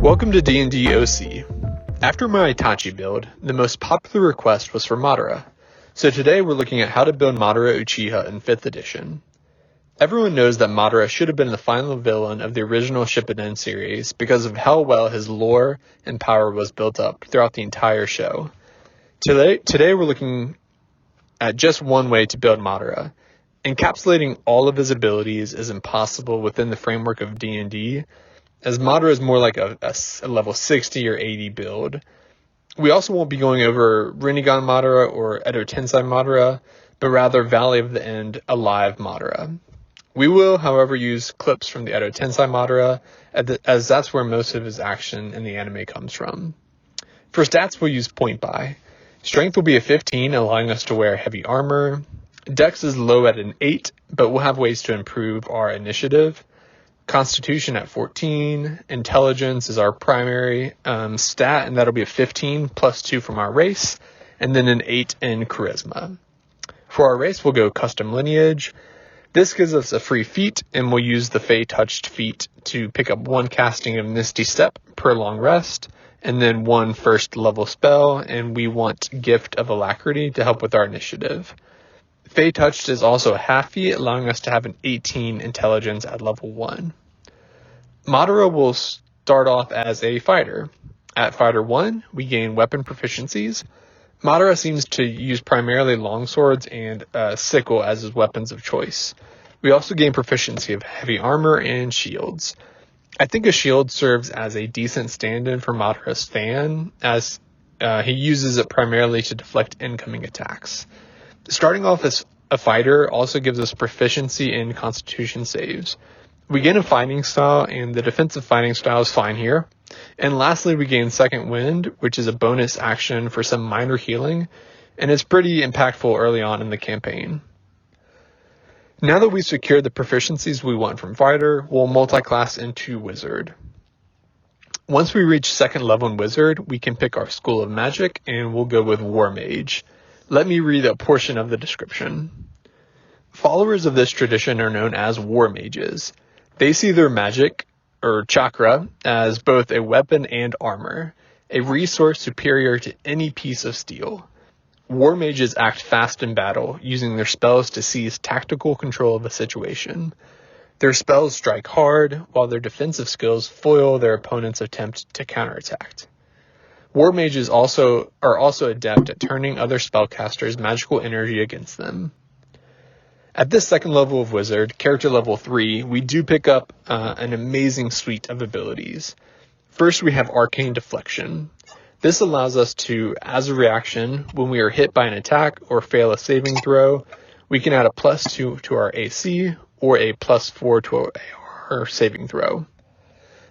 Welcome to D&D OC. After my Itachi build, the most popular request was for Madara, so today we're looking at how to build Madara Uchiha in 5th edition. Everyone knows that Madara should have been the final villain of the original Shippuden series because of how well his lore and power was built up throughout the entire show. Today we're looking at just one way to build Madara. Encapsulating all of his abilities is impossible within the framework of D&D, as Madara is more like a level 60 or 80 build. We also won't be going over Rinnegan Madara or Edo Tensei Madara, but rather Valley of the End Alive Madara. We will, however, use clips from the Edo Tensei Madara, as that's where most of his action in the anime comes from. For stats, we'll use point buy. Strength will be a 15, allowing us to wear heavy armor. Dex is low at an 8, but we'll have ways to improve our initiative. Constitution at 14, Intelligence is our primary stat, and that'll be a 15 plus 2 from our race, and then an 8 in Charisma. For our race, we'll go Custom Lineage. This gives us a free feat, and we'll use the Fey Touched feat to pick up one casting of Misty Step per long rest, and then one first level spell, and we want Gift of Alacrity to help with our initiative. Fey Touched is also a half feat, allowing us to have an 18 intelligence at level 1. Madara will start off as a fighter. At fighter 1, we gain weapon proficiencies. Madara seems to use primarily longswords and sickle as his weapons of choice. We also gain proficiency of heavy armor and shields. I think a shield serves as a decent stand-in for Madara's fan, as he uses it primarily to deflect incoming attacks. Starting off as a fighter also gives us proficiency in constitution saves. We gain a fighting style, and the defensive fighting style is fine here. And lastly, we gain Second Wind, which is a bonus action for some minor healing, and it's pretty impactful early on in the campaign. Now that we've secured the proficiencies we want from fighter, we'll multi-class into wizard. Once we reach second level in wizard, we can pick our school of magic, and we'll go with War Mage. Let me read a portion of the description. Followers of this tradition are known as War Mages. They see their magic, or chakra, as both a weapon and armor, a resource superior to any piece of steel. War Mages act fast in battle, using their spells to seize tactical control of a situation. Their spells strike hard, while their defensive skills foil their opponent's attempt to counterattack. War Mages are also adept at turning other spellcasters' magical energy against them. At this second level of Wizard, character level 3, we do pick up an amazing suite of abilities. First, we have Arcane Deflection. This allows us to, as a reaction, when we are hit by an attack or fail a saving throw, we can add a +2 to our AC or a +4 to our saving throw.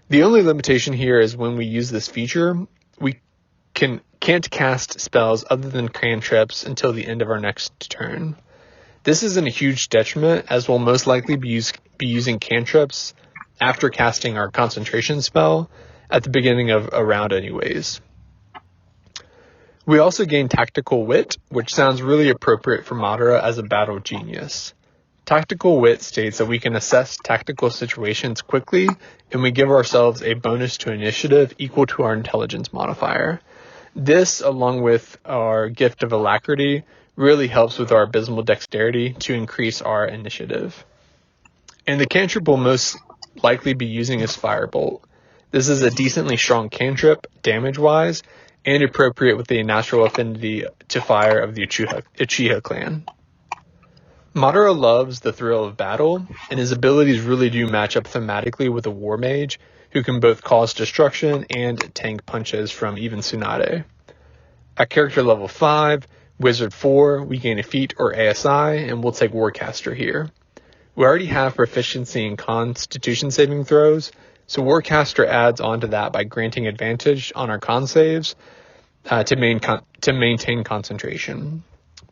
The only limitation here is when we use this feature, we can't cast spells other than cantrips until the end of our next turn. This isn't a huge detriment, as we'll most likely be using cantrips after casting our concentration spell at the beginning of a round anyways. We also gain Tactical Wit, which sounds really appropriate for Madara as a battle genius. Tactical Wit states that we can assess tactical situations quickly, and we give ourselves a bonus to initiative equal to our intelligence modifier. This, along with our Gift of Alacrity, really helps with our abysmal dexterity to increase our initiative. And the cantrip we'll most likely be using is Firebolt. This is a decently strong cantrip, damage-wise, and appropriate with the natural affinity to fire of the Uchiha clan. Madara loves the thrill of battle, and his abilities really do match up thematically with a War Mage, who can both cause destruction and tank punches from even Tsunade. At character level 5, Wizard 4, we gain a feat or ASI, and we'll take Warcaster here. We already have proficiency in Constitution saving throws, so Warcaster adds onto that by granting advantage on our con saves to maintain concentration.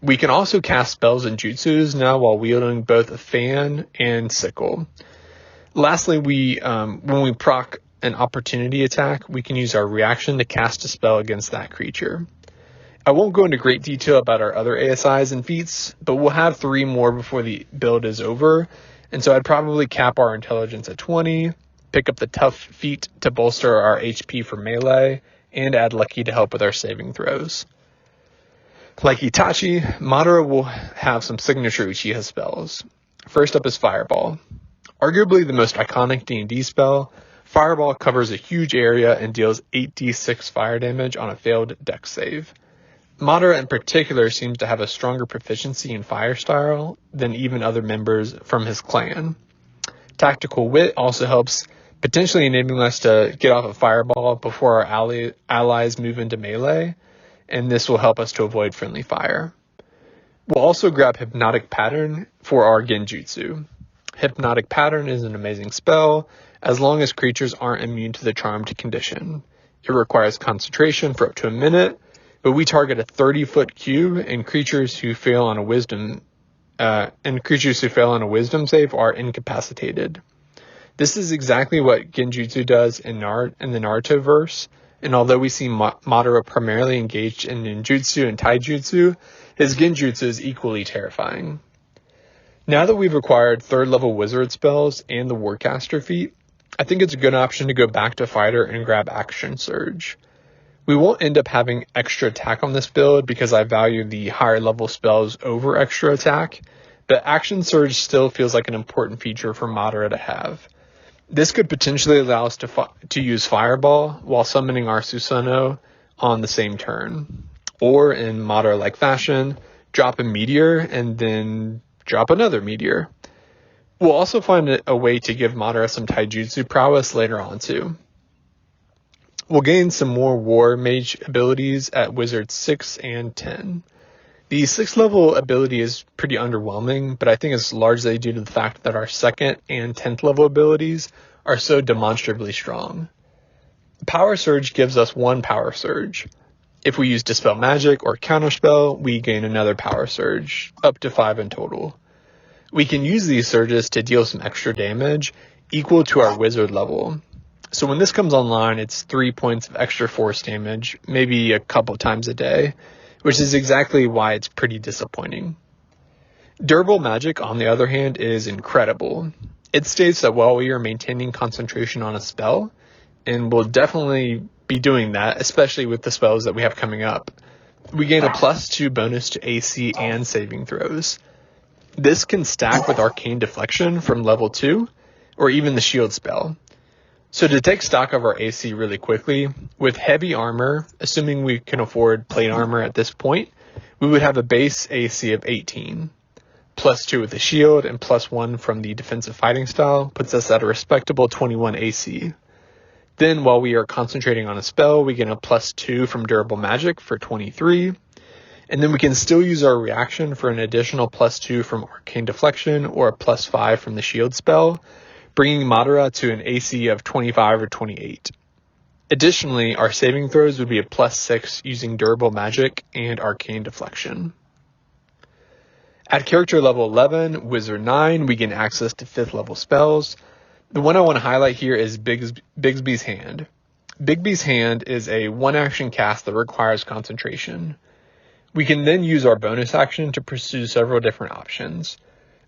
We can also cast spells and jutsus now while wielding both a fan and sickle. Lastly, when we proc an opportunity attack, we can use our reaction to cast a spell against that creature. I won't go into great detail about our other ASIs and feats, but we'll have 3 more before the build is over, and so I'd probably cap our intelligence at 20, pick up the tough feat to bolster our HP for melee, and add lucky to help with our saving throws. Like Itachi, Madara will have some signature Uchiha spells. First up is Fireball. Arguably the most iconic D&D spell, Fireball covers a huge area and deals 8d6 fire damage on a failed dex save. Madara in particular seems to have a stronger proficiency in fire style than even other members from his clan. Tactical Wit also helps, potentially enabling us to get off a fireball before our allies move into melee, and this will help us to avoid friendly fire. We'll also grab Hypnotic Pattern for our Genjutsu. Hypnotic Pattern is an amazing spell, as long as creatures aren't immune to the charmed condition. It requires concentration for up to a minute, but we target a 30-foot cube, and creatures who fail on a wisdom save are incapacitated. This is exactly what Genjutsu does in the Naruto verse, and although we see Madara primarily engaged in ninjutsu and taijutsu, his Genjutsu is equally terrifying. Now that we've acquired 3rd level wizard spells and the Warcaster feat, I think it's a good option to go back to Fighter and grab Action Surge. We won't end up having extra attack on this build because I value the higher level spells over extra attack, but Action Surge still feels like an important feature for Madara to have. This could potentially allow us to use Fireball while summoning our Susanoo on the same turn. Or, in Madara-like fashion, drop a Meteor and then drop another Meteor. We'll also find a way to give Madara some taijutsu prowess later on too. We'll gain some more War Mage abilities at Wizard 6 and 10. The 6th level ability is pretty underwhelming, but I think it's largely due to the fact that our 2nd and 10th level abilities are so demonstrably strong. Power Surge gives us 1 Power Surge. If we use Dispel Magic or Counterspell, we gain another Power Surge, up to 5 in total. We can use these surges to deal some extra damage equal to our wizard level. So when this comes online, it's 3 points of extra force damage, maybe a couple times a day, which is exactly why it's pretty disappointing. Durable Magic, on the other hand, is incredible. It states that while we are maintaining concentration on a spell, and we'll definitely be doing that, especially with the spells that we have coming up, we gain a +2 bonus to AC and saving throws. This can stack with Arcane Deflection from level 2, or even the shield spell. So to take stock of our AC really quickly, with heavy armor, assuming we can afford plate armor at this point, we would have a base AC of 18. +2 with the shield and +1 from the defensive fighting style puts us at a respectable 21 AC. Then while we are concentrating on a spell, we get a +2 from Durable Magic for 23. And then we can still use our reaction for an additional +2 from Arcane Deflection or a +5 from the shield spell, bringing Madara to an AC of 25 or 28. Additionally, our saving throws would be a +6 using Durable Magic and Arcane Deflection. At character level 11, Wizard 9, we gain access to 5th level spells. The one I want to highlight here is Bigsby's Hand. Bigsby's Hand is a 1-action cast that requires concentration. We can then use our bonus action to pursue several different options.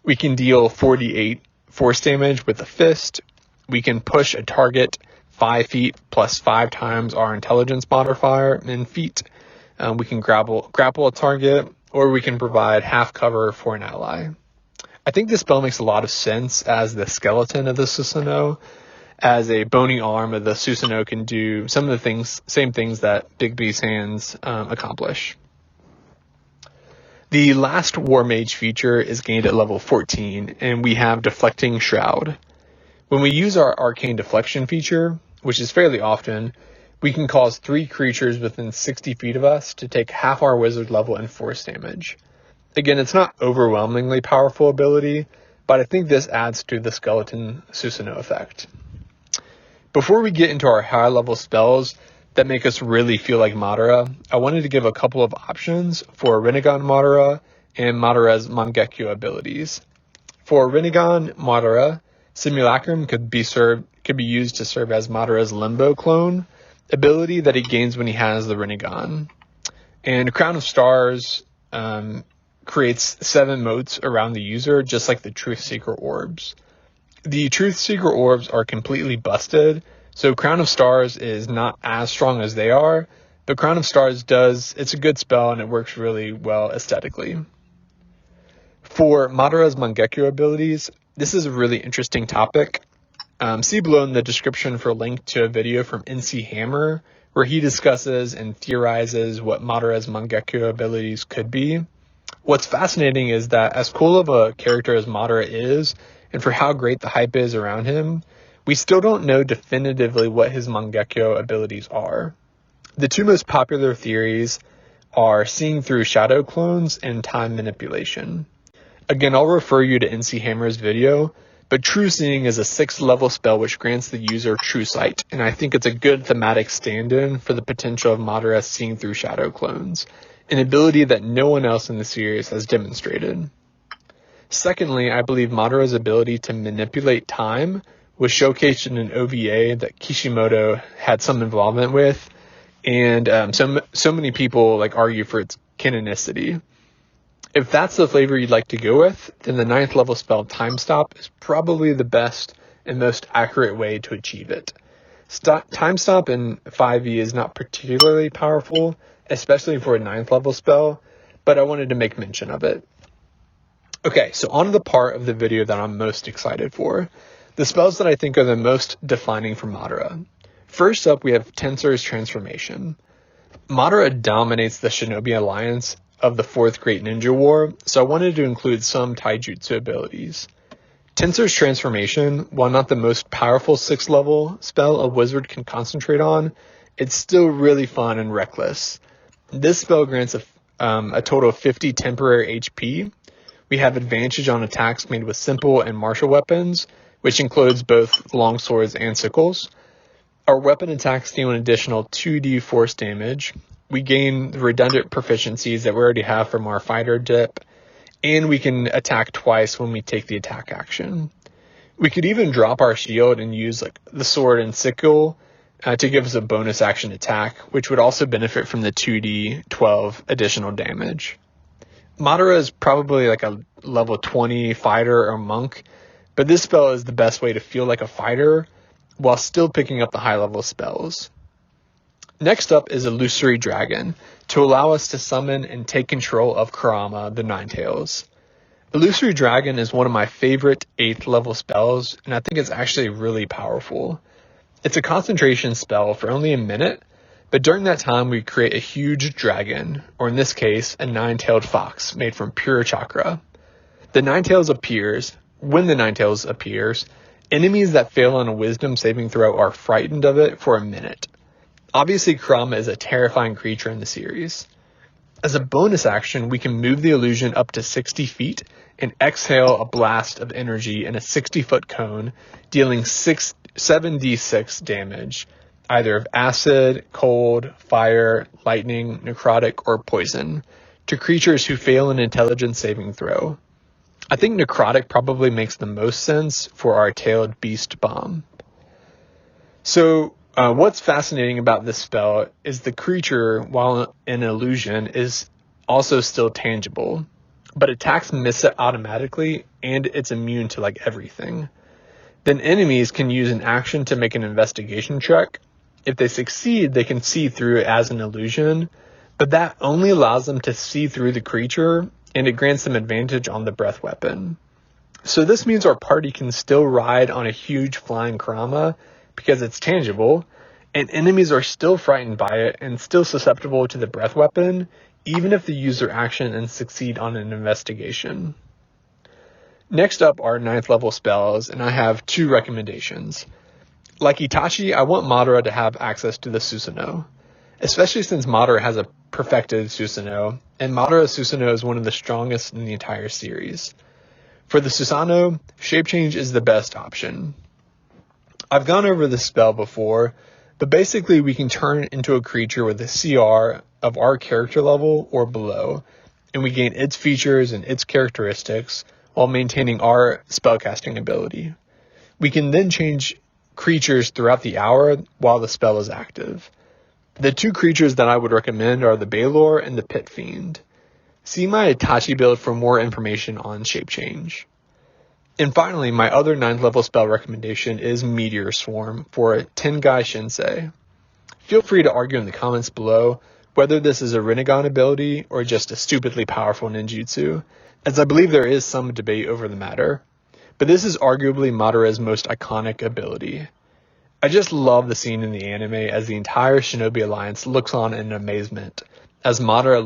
We can deal 48 force damage with a fist. We can push a target 5 feet plus 5 times our intelligence modifier in feet. We can grapple a target, or we can provide half cover for an ally. I think this spell makes a lot of sense as the skeleton of the Susanoo, as a bony arm of the Susanoo can do some of the same things that Bigsby's Hands accomplish. The last War Mage feature is gained at level 14, and we have Deflecting Shroud. When we use our Arcane Deflection feature, which is fairly often, we can cause 3 creatures within 60 feet of us to take half our wizard level in force damage. Again, it's not overwhelmingly powerful ability, but I think this adds to the skeleton Susanoo effect. Before we get into our high level spells that make us really feel like Madara, I wanted to give a couple of options for Rinnegan Madara and Madara's Mangekyo abilities. For Rinnegan Madara, Simulacrum could be used to serve as Madara's Limbo clone ability that he gains when he has the Rinnegan. And Crown of Stars creates 7 motes around the user, just like the Truth Seeker orbs. The Truth Seeker orbs are completely busted, so Crown of Stars is not as strong as they are, but Crown of Stars it's a good spell and it works really well aesthetically. For Madara's Mangekyo abilities, this is a really interesting topic. See below in the description for a link to a video from NC Hammer, where he discusses and theorizes what Madara's Mangekyo abilities could be. What's fascinating is that as cool of a character as Madara is, and for how great the hype is around him, we still don't know definitively what his Mangekyo abilities are. The two most popular theories are seeing through shadow clones and time manipulation. Again, I'll refer you to NC Hammer's video, but True Seeing is a 6th level spell which grants the user True Sight, and I think it's a good thematic stand-in for the potential of Madara seeing through shadow clones, an ability that no one else in the series has demonstrated. Secondly, I believe Madara's ability to manipulate time was showcased in an OVA that Kishimoto had some involvement with, and so many people argue for its canonicity. If that's the flavor you'd like to go with, then the 9th level spell Time Stop is probably the best and most accurate way to achieve it. Time Stop in 5e is not particularly powerful, especially for a 9th level spell, but I wanted to make mention of it. Okay, so on to the part of the video that I'm most excited for, the spells that I think are the most defining for Madara. First up, we have Tensor's Transformation. Madara dominates the Shinobi Alliance of the 4th Great Ninja War, so I wanted to include some taijutsu abilities. Tensor's Transformation, while not the most powerful 6th level spell a wizard can concentrate on, it's still really fun and reckless. This spell grants a total of 50 temporary HP. We have advantage on attacks made with simple and martial weapons, which includes both longswords and sickles. Our weapon attacks deal an additional 2d force damage. We gain the redundant proficiencies that we already have from our fighter dip, and we can attack twice when we take the attack action. We could even drop our shield and use the sword and sickle to give us a bonus action attack, which would also benefit from the 2d12 additional damage. Madara is probably a level 20 fighter or monk, but this spell is the best way to feel like a fighter while still picking up the high level spells. Next up is Illusory Dragon, to allow us to summon and take control of Kurama, the Ninetales. Illusory Dragon is one of my favorite 8th level spells, and I think it's actually really powerful. It's a concentration spell for only a minute, but during that time we create a huge dragon, or in this case, a 9-tailed fox made from pure chakra. When the Ninetales appears, enemies that fail on a wisdom saving throw are frightened of it for a minute. Obviously, Kurama is a terrifying creature in the series. As a bonus action, we can move the illusion up to 60 feet and exhale a blast of energy in a 60-foot cone, dealing 7d6 damage, either of acid, cold, fire, lightning, necrotic, or poison, to creatures who fail an intelligence saving throw. I think necrotic probably makes the most sense for our tailed beast bomb. So, what's fascinating about this spell is the creature, while an illusion, is also still tangible, but attacks miss it automatically and it's immune to everything. Then enemies can use an action to make an investigation check. If they succeed, they can see through it as an illusion, but that only allows them to see through the creature, and it grants them advantage on the breath weapon. So this means our party can still ride on a huge flying Kurama because it's tangible, and enemies are still frightened by it and still susceptible to the breath weapon, even if they use their action and succeed on an investigation. Next up are 9th level spells, and I have 2 recommendations. Like Itachi, I want Madara to have access to the Susanoo, especially since Madara has a perfected Susanoo, and Madara's Susanoo is one of the strongest in the entire series. For the Susanoo, Shapechange is the best option. I've gone over this spell before, but basically we can turn into a creature with a CR of our character level or below, and we gain its features and its characteristics while maintaining our spellcasting ability. We can then change creatures throughout the hour while the spell is active. The 2 creatures that I would recommend are the Baylor and the Pit Fiend. See my Itachi build for more information on Shapechange. And finally, my other 9th level spell recommendation is Meteor Swarm for Tengai Shinsei. Feel free to argue in the comments below whether this is a Rinnegan ability or just a stupidly powerful ninjutsu, as I believe there is some debate over the matter, but this is arguably Madara's most iconic ability. I just love the scene in the anime as the entire Shinobi Alliance looks on in amazement, as Madara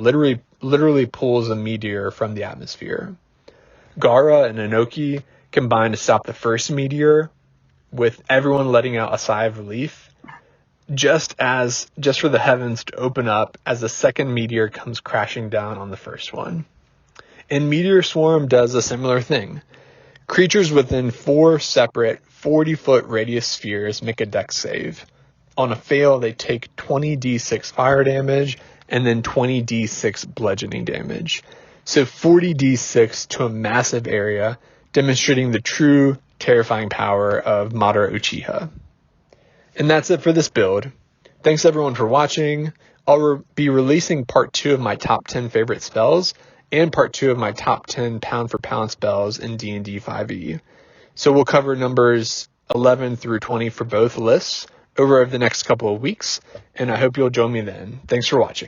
literally pulls a meteor from the atmosphere. Gaara and Inoki combine to stop the first meteor, with everyone letting out a sigh of relief, just for the heavens to open up as the second meteor comes crashing down on the first one. And Meteor Swarm does a similar thing. Creatures within 4 separate 40-foot radius spheres make a dex save. On a fail, they take 20d6 fire damage and then 20d6 bludgeoning damage. So 40d6 to a massive area, demonstrating the true terrifying power of Madara Uchiha. And that's it for this build. Thanks everyone for watching. I'll be releasing part 2 of my top 10 favorite spells and part 2 of my top 10 pound for pound spells in D&D 5e. So we'll cover numbers 11 through 20 for both lists over the next couple of weeks, and I hope you'll join me then. Thanks for watching.